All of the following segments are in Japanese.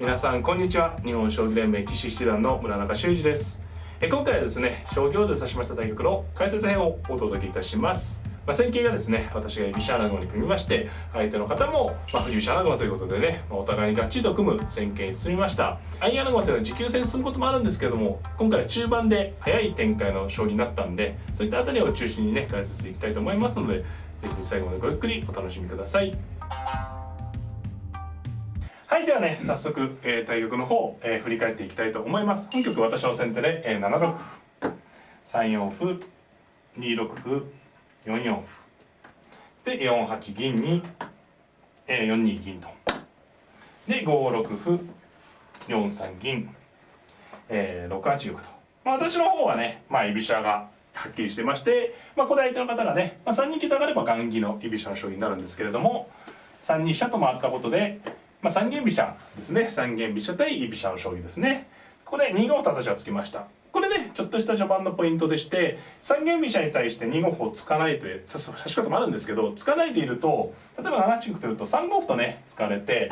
皆さんこんにちは。日本将棋連盟棋士七段の村中修司です。今回はですね、将棋を指しました対局の解説編をお届けいたします。戦型がですね、私が居飛車穴熊に組みまして、相手の方も振り飛車穴熊ということでね、お互いにがっちりと組む戦型に進みました。相穴熊というのは持久戦に進むこともあるんですけども、今回は中盤で早い展開の将棋になったんで、そういったあたりを中心にね解説していきたいと思いますので、ぜひ最後までごゆっくりお楽しみください。はい、ではね、早速、対局の方、振り返っていきたいと思います。本局私の先手で、7六歩、3四歩、2六歩、4四歩で4八銀に、4二銀とで5六歩、4三銀、6八玉と、私の方はね、居飛車がはっきりしてまして、ここで相手の方がね、3二金と上がれば雁木の居飛車の将棋になるんですけれども、3二飛車と回ったことで三間飛車ですね。三間飛車対居飛車の将棋ですね。ここで2五歩と私は突きました。これね、ちょっとした序盤のポイントでして、三間飛車に対して2五歩を突かないで指し方もあるんですけど、突かないでいると、例えば7八玉というと3五歩とね突かれて、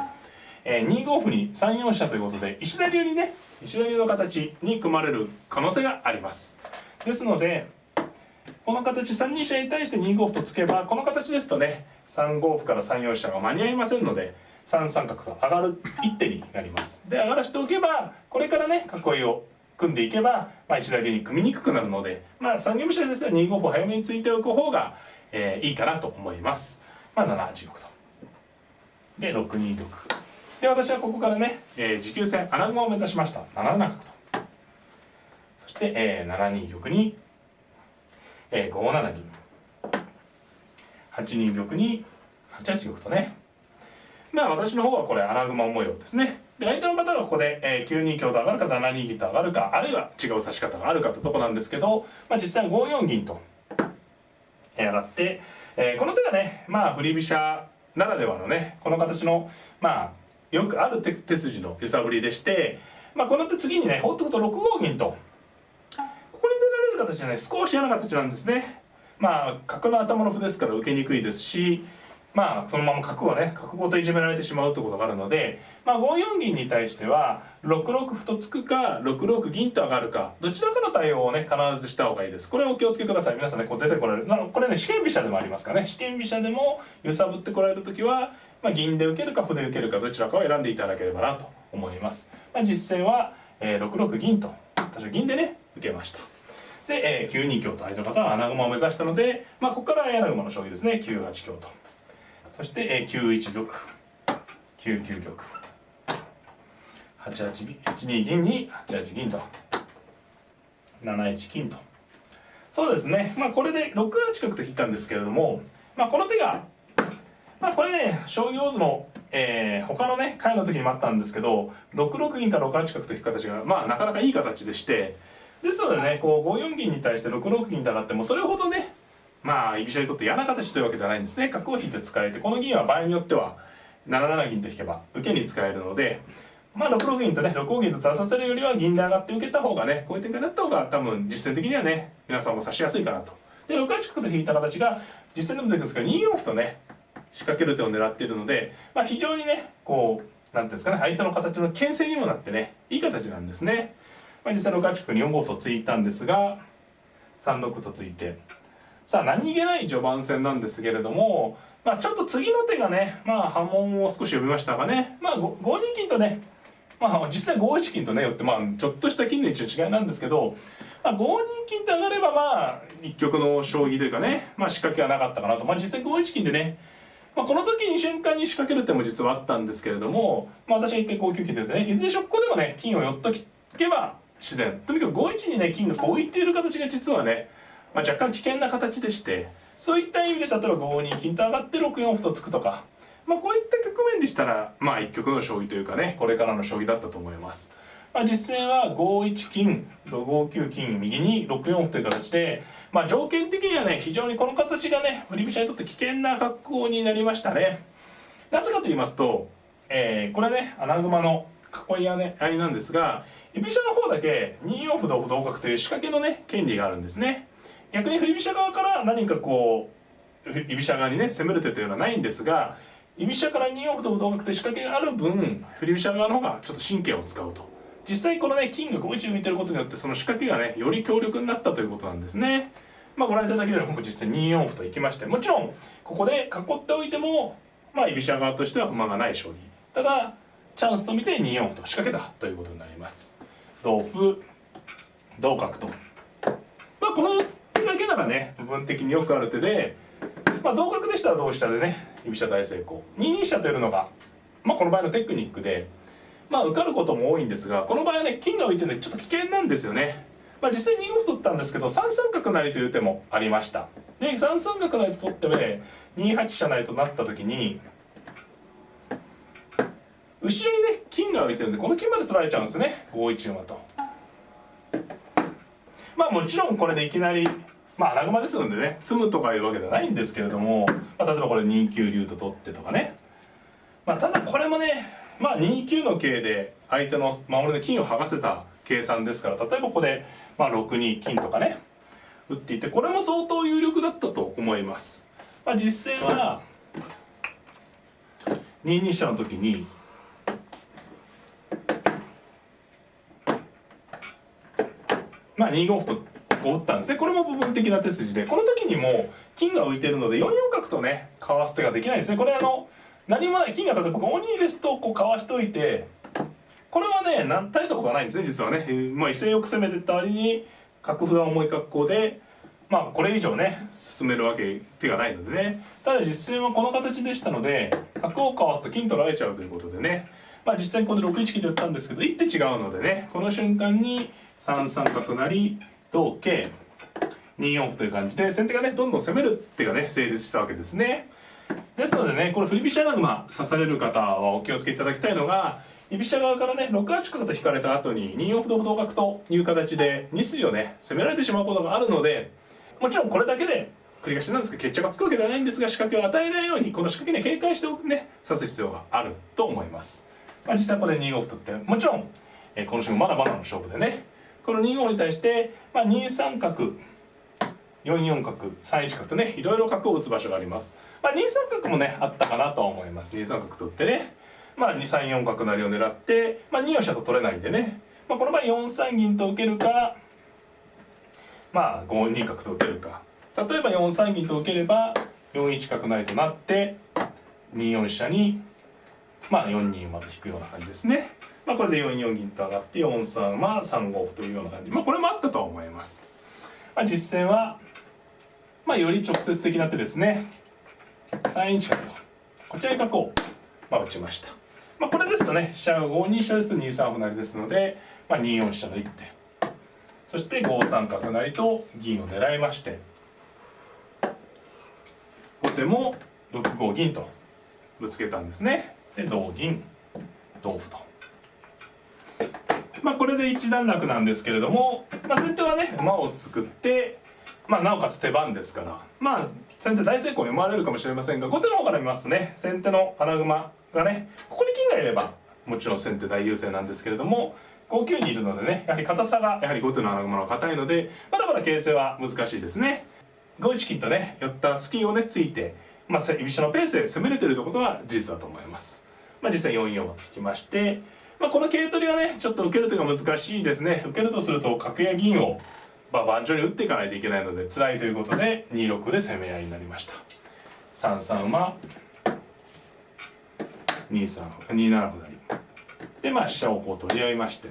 2五歩に3四飛車ということで石田流にね、石田流の形に組まれる可能性があります。ですのでこの形3二飛車に対して2五歩と突けば、この形ですとね3五歩から3四飛車が間に合いませんので、3三角と上がる一手になります。で、上がらしておけば、これからね囲いを組んでいけば、一打流に組みにくくなるので、三間飛車ですと2五歩早めに突いておく方が、いいかなと思います。7八玉とで6二玉で、私はここからね、持久戦穴熊を目指しました。7七角と、そして、7二玉に、5七銀、8二玉に8八玉とね、私の方はこれ穴熊模様ですね。で、相手の方がここで、9二香と上がるか7二銀と上がるか、あるいは違う指し方があるかってとこなんですけど、実際5四銀と上がって、この手がね、振り飛車ならではのね、この形のよくある手筋の揺さぶりでして、この手次にね放っておくと6五銀とここに出られる形はね少し嫌な形なんですね。角の頭の歩ですから受けにくいですし、そのまま角をね角ごといじめられてしまうということがあるので、5四銀に対しては6六歩と突くか6六銀と上がるか、どちらかの対応をね必ずした方がいいです。これをお気をつけください。皆さんねこう出てこられる、これね四間飛車でもありますからね、四間飛車でも揺さぶってこられる時は、銀で受けるか歩で受けるかどちらかを選んでいただければなと思います。実戦は、6六銀と私は銀でね受けました。で、9二香と相手の方は穴熊を目指したので、ここから穴熊の将棋ですね。9八香と、そして、9一玉、9九玉、8二銀に8八銀と7一金と、そうですね、これで6八角と引いたんですけれども、この手がこれね将棋大相撲、他のね回の時にもあったんですけど、6六銀から6八角と引く形がなかなかいい形でして、ですのでねこう5四銀に対して6六銀と上がってもそれほどね居飛車にとって嫌な形というわけではないんですね。角を引いて使えて、この銀は場合によっては7七銀と引けば受けに使えるので、6六銀とね6五銀と出させるよりは銀で上がって受けた方がね、こういう展開だった方が多分実戦的にはね皆さんも指しやすいかなと。で6八角と引いた形が実戦でも出てくるんですけど、2四歩とね仕掛ける手を狙っているので、非常にねこうなんていうんですかね、相手の形の牽制にもなってねいい形なんですね。実際6八角に4五歩と突いたんですが、3六歩と突いて、さあ何気ない序盤戦なんですけれども、ちょっと次の手がね波紋を少し読みましたがね、5二金とね、実際5一金とねよってちょっとした金の位置の違いなんですけど、5二金と上がれば一局の将棋というかね、仕掛けはなかったかなと。実際5一金でね、この時に瞬間に仕掛ける手も実はあったんですけれども、私が一回5九金と言ってね、いずれにしろここでもね金を寄っとけば自然、とにかく5一にね金が浮いている形が実はね若干危険な形でして、そういった意味で例えば5二金と上がって6四歩と突くとか、こういった局面でしたら一局の将棋というかねこれからの将棋だったと思います。実戦は5一金5九金右に6四歩という形で、条件的にはね非常にこの形がね振り飛車にとって危険な格好になりましたね。なぜかと言いますと、これね穴熊の囲い合いなんですが、居飛車の方だけ2四歩同歩同角という仕掛けのね権利があるんですね。逆に振り飛車側から何かこう居飛車側にね攻める手というのはないんですが、居飛車から2四歩と同角で仕掛けがある分振り飛車側の方がちょっと神経を使うと。実際このね金が5一浮いてることによってその仕掛けがねより強力になったということなんですね。まあご覧いただければ僕実際2四歩と行きまして、もちろんここで囲っておいてもまあ居飛車側としては不満がない将棋。ただチャンスと見て2四歩と仕掛けたということになります。同歩同角と、まあこの手だけならね部分的によくある手で、まあ同角でしたら同飛車でね居飛車大成功。2二飛車というのがまあこの場合のテクニックで、まあ受かることも多いんですが、この場合はね金が浮いてるんでちょっと危険なんですよね。まあ実際2五歩取ったんですけど3三角成という手もありました。で3三角成と取ってね2八飛車成となった時に後ろにね金が浮いてるんでこの金まで取られちゃうんですね、5一馬と。まあもちろんこれでいきなりまあ穴熊ですのでね詰むとかいうわけではないんですけれども、まあ、例えばこれ2九竜と取ってとかね、まあただこれもねまあ2九の桂で相手の守りの金を剥がせた計算ですから、例えばここでまあ6二金とかね打っていってこれも相当有力だったと思います。まあ実戦は2二飛車の時にまあ2五歩とこう打ったんですね。これも部分的な手筋で、この時にも金が浮いてるので4四角とねかわす手ができないんですね。これ何もない金が例えば5二ですとこうかわしといて、これはね大したことはないんですね実はね。まあ威勢よく攻めてった割に角歩が重い格好でまあこれ以上ね進めるわけ手がないのでね。ただ実戦はこの形でしたので角をかわすと金取られちゃうということでね、まあ実際にここで6一金と打ったんですけど一手違うのでね、この瞬間に3三角成同桂2四歩という感じで先手がねどんどん攻める手がね成立したわけですね。ですのでねこれ振り飛車穴熊指される方はお気をつけいただきたいのが、居飛車側からね6八角と引かれた後に2四歩同歩同角という形で2筋をね攻められてしまうことがあるので、もちろんこれだけで繰り返しなんですけど決着がつくわけではないんですが、仕掛けを与えないようにこの仕掛けに警戒しておくね指す必要があると思います。まあ、実際これ2五歩とってもちろん、この瞬間まだまだの勝負でね、この2五に対して、まあ、2三角4四角3一角とねいろいろ角を打つ場所があります。まあ、2三角もねあったかなとは思います。2三角と打ってね、まあ、2三四角成を狙って、まあ、2四飛車と取れないんでね、まあ、この場合4三銀と受けるか、まあ、5二角と受けるか。例えば4三銀と受ければ4一角成となって2四飛車に、まあ、4二馬と引くような感じですね。まあ、これで4四銀と上がって4三馬3五歩というような感じ、まあ、これもあったとは思います。まあ、実戦は、まあ、より直接的な手ですね。3一角とこちらに角を、まあ、打ちました。まあ、これですとね飛車が5二飛車ですと2三歩成ですので、まあ、2四飛車の一手、そして5三角成と銀を狙いまして、後手も6五銀とぶつけたんですね。で同銀同歩と、まあこれで一段落なんですけれども、まあ、先手はね馬を作って、まあ、なおかつ手番ですから、まあ先手大成功に思われるかもしれませんが、後手の方から見ますとね先手の穴熊がねここに金がいればもちろん先手大優勢なんですけれども、5九にいるのでねやはり硬さがやはり後手の穴熊の硬いのでまだまだ形勢は難しいですね。5一金とね寄った隙をねついて、まあ、居飛車のペースで攻めれてるということは事実だと思います。まあ、実際4四馬と引きまして、まあ、この桂取りはねちょっと受ける手が難しいですね。受けるとすると角や銀を、まあ、盤上に打っていかないといけないので辛いということで2六で攻め合いになりました。3三馬2三歩2七歩成で、まあ飛車をこう取り合いまして、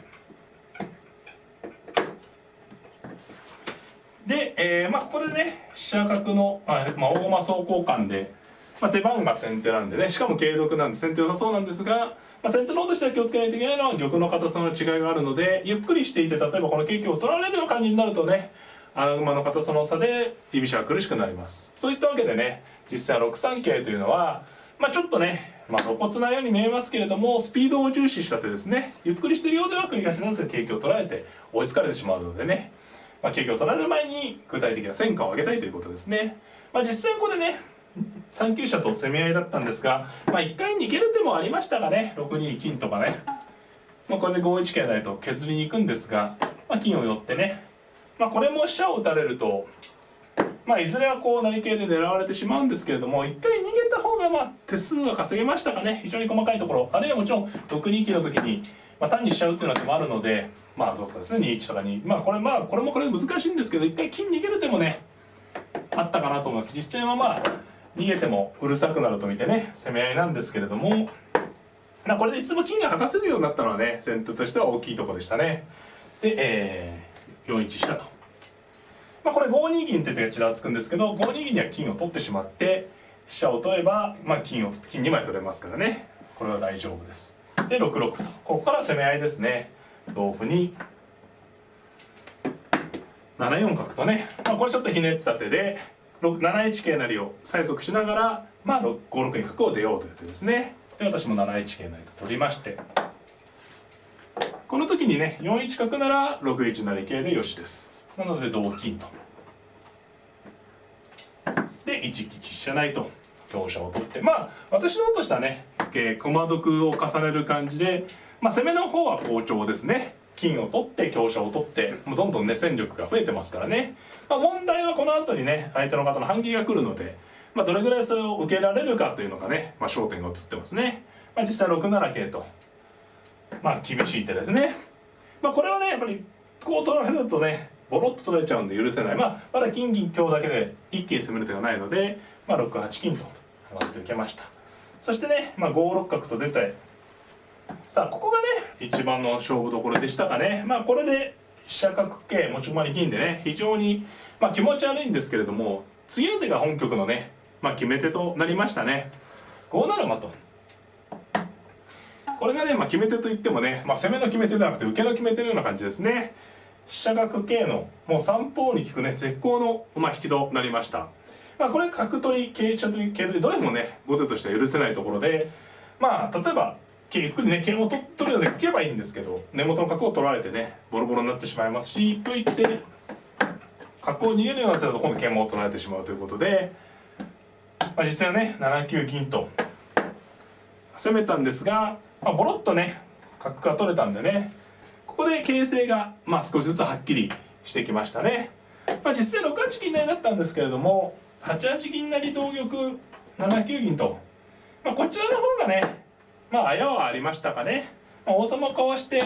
で、まあここでね飛車角の、まあ、大駒走行間で、まあ、手番が先手なんでねしかも桂得なんで先手良さそうなんですが、まあ、先手の方としては気をつけないといけないのは玉の硬さの違いがあるので、ゆっくりしていて例えばこの桂香を取られるような感じになるとね穴熊の硬さの差で居飛車は苦しくなります。そういったわけでね実際6三桂というのは、まあ、ちょっとね、まあ、露骨なように見えますけれどもスピードを重視した手ですね。ゆっくりしているようでは繰り返しなんですが桂香を取られて追いつかれてしまうのでね、まあ、桂香を取られる前に具体的な戦果を上げたいということですね。まあ、実際ここでね3九飛車と攻め合いだったんですが、まあ、1回逃げる手もありましたがね6二金とかね、まあ、これで5一桂成と削りに行くんですが、まあ、金を寄ってね、まあ、これも飛車を打たれるとまあいずれはこう成桂で狙われてしまうんですけれども、一回逃げた方がまあ手数が稼げましたかね。非常に細かいところ、あるいはもちろん6二金の時に、まあ、単に飛車打つような手もあるので、まあどうかですね、2一とかに、まあこれもこれ難しいんですけど、一回金逃げる手もねあったかなと思います。実戦はまあ逃げてもうるさくなると見てね攻め合いなんですけれども、まあこれでいつも金が剥がせるようになったのはね先手としては大きいところでしたね。で、4一飛車と。まあこれ5二銀って手がちらつくんですけど、5二銀には金を取ってしまって飛車を取れば、まあ、金2枚取れますからね、これは大丈夫です。で6六と、ここから攻め合いですね。同歩に7四角とね、まあ、これちょっとひねった手で7一桂成を催促しながら、まあ、5六に角を出ようという手ですね。で私も7一桂成と取りまして、この時にね4一角なら6一成桂でよしです。なので同金と。で1一飛車成と香車を取って、まあ私の方としてはね駒得を重ねる感じで、まあ、攻めの方は好調ですね。金を取って香車を取って、もうどんどんね戦力が増えてますからね。まあ、問題はこの後にね相手の方の反撃が来るので、まあ、どれぐらいそれを受けられるかというのがね、まあ、焦点が移ってますね。まあ、実際6七桂と、まあ厳しい手ですね。まあこれはねやっぱりこう取られるとねボロッと取られちゃうんで許せない。まあまだ金銀香だけで一気に攻める手がないので、まあ、6八金と上がって受けました。そしてね、まあ、5六角と出て、さあここがね一番の勝負どころでしたかね。まあこれで飛車角桂持ち駒に銀でね非常に、まあ、気持ち悪いんですけれども、次の手が本局のね、まあ、決め手となりましたね。5七馬と。これがね、まあ、決め手といってもね、まあ、攻めの決め手ではなくて受けの決め手のような感じですね。飛車角桂のもう三方に効くね絶好の馬引きとなりました。まあこれ角取り桂飛車取り桂取りどれもね後手としては許せないところで、まあ例えばゆっくりね桂を取るようでいけばいいんですけど、根元の角を取られてねボロボロになってしまいますし、といって角を逃げるようになってると今度桂馬を取られてしまうということで、まあ、実際はね7九銀と攻めたんですが、まあ、ボロッとね角が取れたんでね、ここで形勢がまあ少しずつはっきりしてきましたね。まあ、実際6八銀成だったんですけれども、8八銀成同玉7九銀と、まあ、こちらの方がねまああやはありましたかね。まあ、王様をかわして、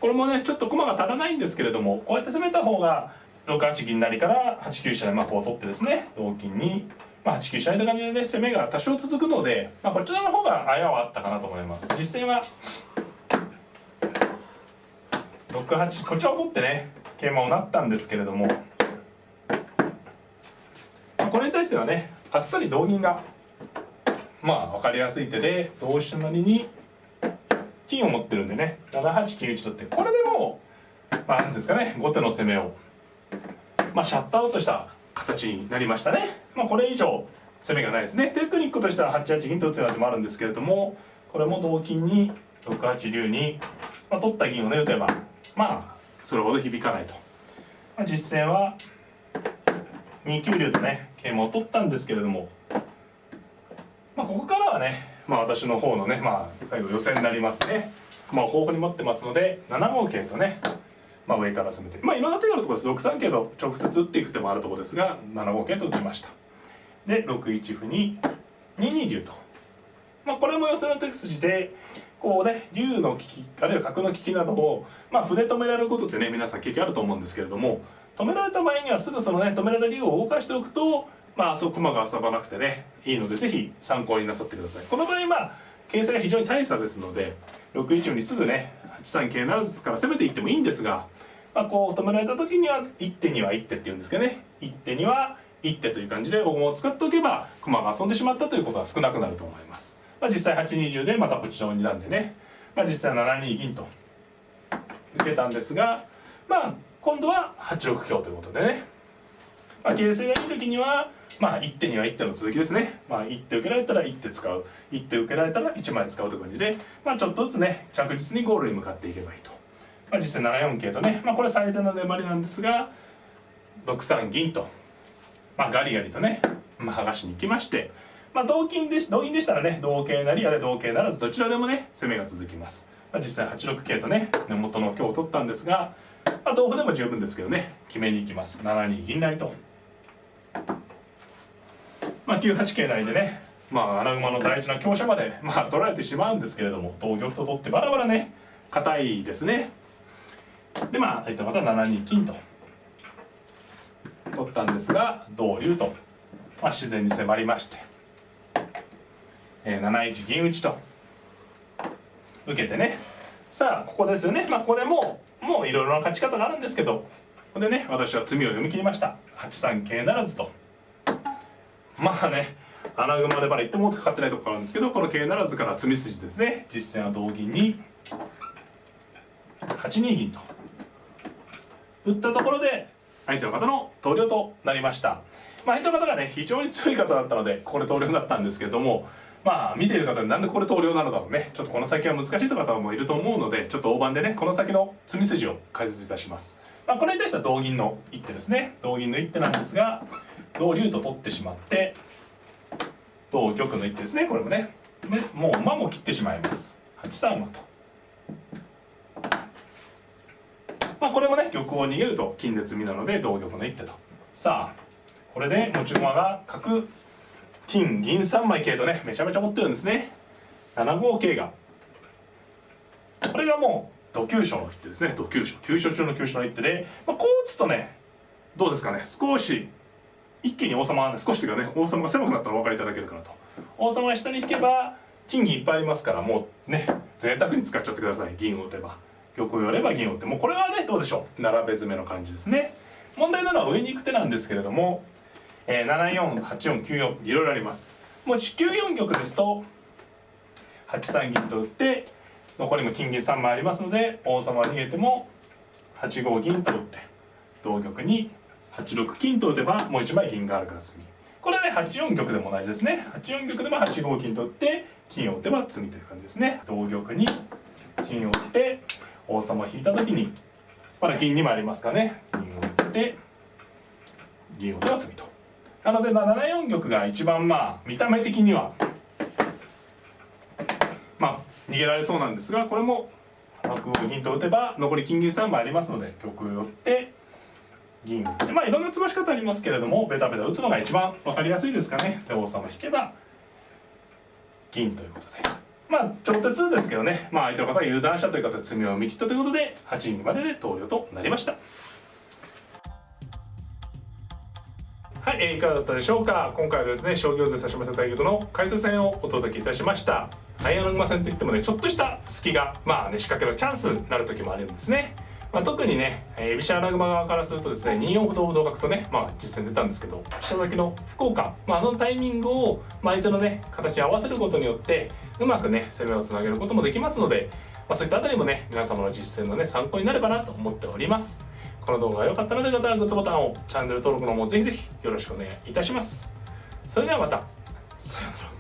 これもねちょっと駒が足らないんですけれども、こうやって攻めた方が6八銀成から8九飛車でまあこう取ってですね同金に、まあ、8九飛車という感じでね攻めが多少続くので、まあ、こちらの方があやはあったかなと思います。実戦は6八こちらを取ってね桂馬をなったんですけれども、これに対してはねあっさり同銀がまあ分かりやすい手で、同飛車成に金を持ってるんでね7八金打ち取って、これでもうまあ何ですかね後手の攻めをまあシャットアウトした形になりましたね。まあこれ以上攻めがないですね。テクニックとしては8八銀と打つような手もあるんですけれども、これも同金に6八竜に、まあ、取った銀をね打てばまあそれほど響かないと。まあ、実戦は2九竜とね桂馬を取ったんですけれども、まあ、ここからはね、まあ、私の方のね、まあ、最後予選になりますね。まあ、豊富に持ってますので7五桂とね、まあ、上から攻めて、まあいろんな手があるところです。6三桂と直接打っていく手もあるところですが、7五桂と打ちました。で6一歩に2二竜と、まあ、これも寄せの手筋でこうね竜の利きあるいは角の利きなどを、まあ、歩で止められることってね皆さん経験あると思うんですけれども、止められた場合にはすぐそのね止められた竜を動かしておくと、まあそう駒が遊ばなくてねいいので、ぜひ参考になさってください。この場合まあ形勢が非常に大差ですので、6一歩にすぐね8三桂ならずから攻めていってもいいんですが、まあ、こう止められた時には一手には一手っていうんですけどね、一手には一手という感じで大駒を使っておけば駒が遊んでしまったということは少なくなると思います。まあ、実際8二十でまたこちらを睨んでね、まあ、実際7二銀と受けたんですが、まあ今度は8六香ということでね、まあ、形勢がいい時にはまあ一手には一手の続きですね。まあ一手受けられたら一手使う、一手受けられたら1枚使うという感じで、まあちょっとずつね着実にゴールに向かっていけばいいと。まあ、実際7四桂とね、まあこれ最低の粘りなんですが、6三銀と、まあ、ガリガリとね、まあ、剥がしに行きまして、まあ、同銀でしたらね同桂なりあれ同桂ならずどちらでもね攻めが続きます。まあ、実際8六桂とね根元の香を取ったんですが、まあ、同歩でも十分ですけどね決めに行きます。7二銀成と。9八桂成でね、穴熊の大事な香車まで取られてしまうんですけれども、同玉と取ってバラバラね硬いですね。で相手の方は7二金と取ったんですが、同竜と、自然に迫りまして、7一銀打ちと受けてね、さあここですよね。ここでもういろいろな勝ち方があるんですけど、ここでね私は詰みを読み切りました。8三桂ならずと、穴熊でまだ一手もかかってないところなんですけど、この桂ならずから詰み筋ですね。実戦は同銀に8二銀と打ったところで相手の方の投了となりました。相手の方がね非常に強い方だったのでここで投了だったんですけれども、見ている方になんでこれ投了なのだろうね、ちょっとこの先は難しいという方もいると思うので、ちょっと大盤でねこの先の詰み筋を解説いたします。これに対しては同銀の一手ですね。同銀の一手なんですが、同竜と取ってしまって同玉の一手ですね。これもねでもう馬も切ってしまいます。8三馬と、これもね玉を逃げると金で詰みなので同玉の一手と。さあこれで持ち駒が角金銀3枚桂とねめちゃめちゃ持ってるんですね。7五桂が、これがもう土急所の一手ですね。土急所、急所中の急所の一手で、こう打つとねどうですかね、少し一気に王様がね、少しというかね王様が狭くなったらお分かりいただけるかなと。王様が下に引けば金銀いっぱいありますから、もうね贅沢に使っちゃってください。銀を打てば玉を寄れば銀を打って、もうこれはねどうでしょう、並べ詰めの感じですね。問題なのは上に行く手なんですけれども、7四8四9四いろいろあります。もう9四玉ですと8三銀と打って、残りも金銀3枚ありますので、王様逃げても8五銀と打って、同玉に8六金と打てばもう1枚銀があるから詰み。これね8四玉でも同じですね。8四玉でも8五金と打って金を打てば詰みという感じですね。同玉に金を打って王様を引いた時にまだ銀2枚ありますからね、銀を打って銀を打てば詰みと。なので7四玉が一番見た目的には逃げられそうなんですが、これも角を銀と打てば残り金銀3枚ありますので、玉を寄って銀を打って、いろんな詰まし方ありますけれども、ベタベタ打つのが一番分かりやすいですかね。で王様引けば銀ということで、ちょっとずつですけどね、相手の方が油断したという方で詰みを読み切ったということで8人までで投了となりました。はい、いかがだったでしょうか。今回はですね、将棋を指しませ対局の解説戦をお届けいたしました。相穴熊戦といってもね、ちょっとした隙が仕掛けのチャンスになる時もあるんですね。特にね、居飛車穴熊側からするとですね、2四歩同歩同角とね、実戦出たんですけど、飛車先の歩交換、あのタイミングを相手のね形に合わせることによってうまくね攻めをつなげることもできますので、そういったあたりもね皆様の実践のね参考になればなと思っております。この動画が良かったので方はグッドボタンを、チャンネル登録の方もぜひぜひよろしくお願いいたします。それではまた、さようなら。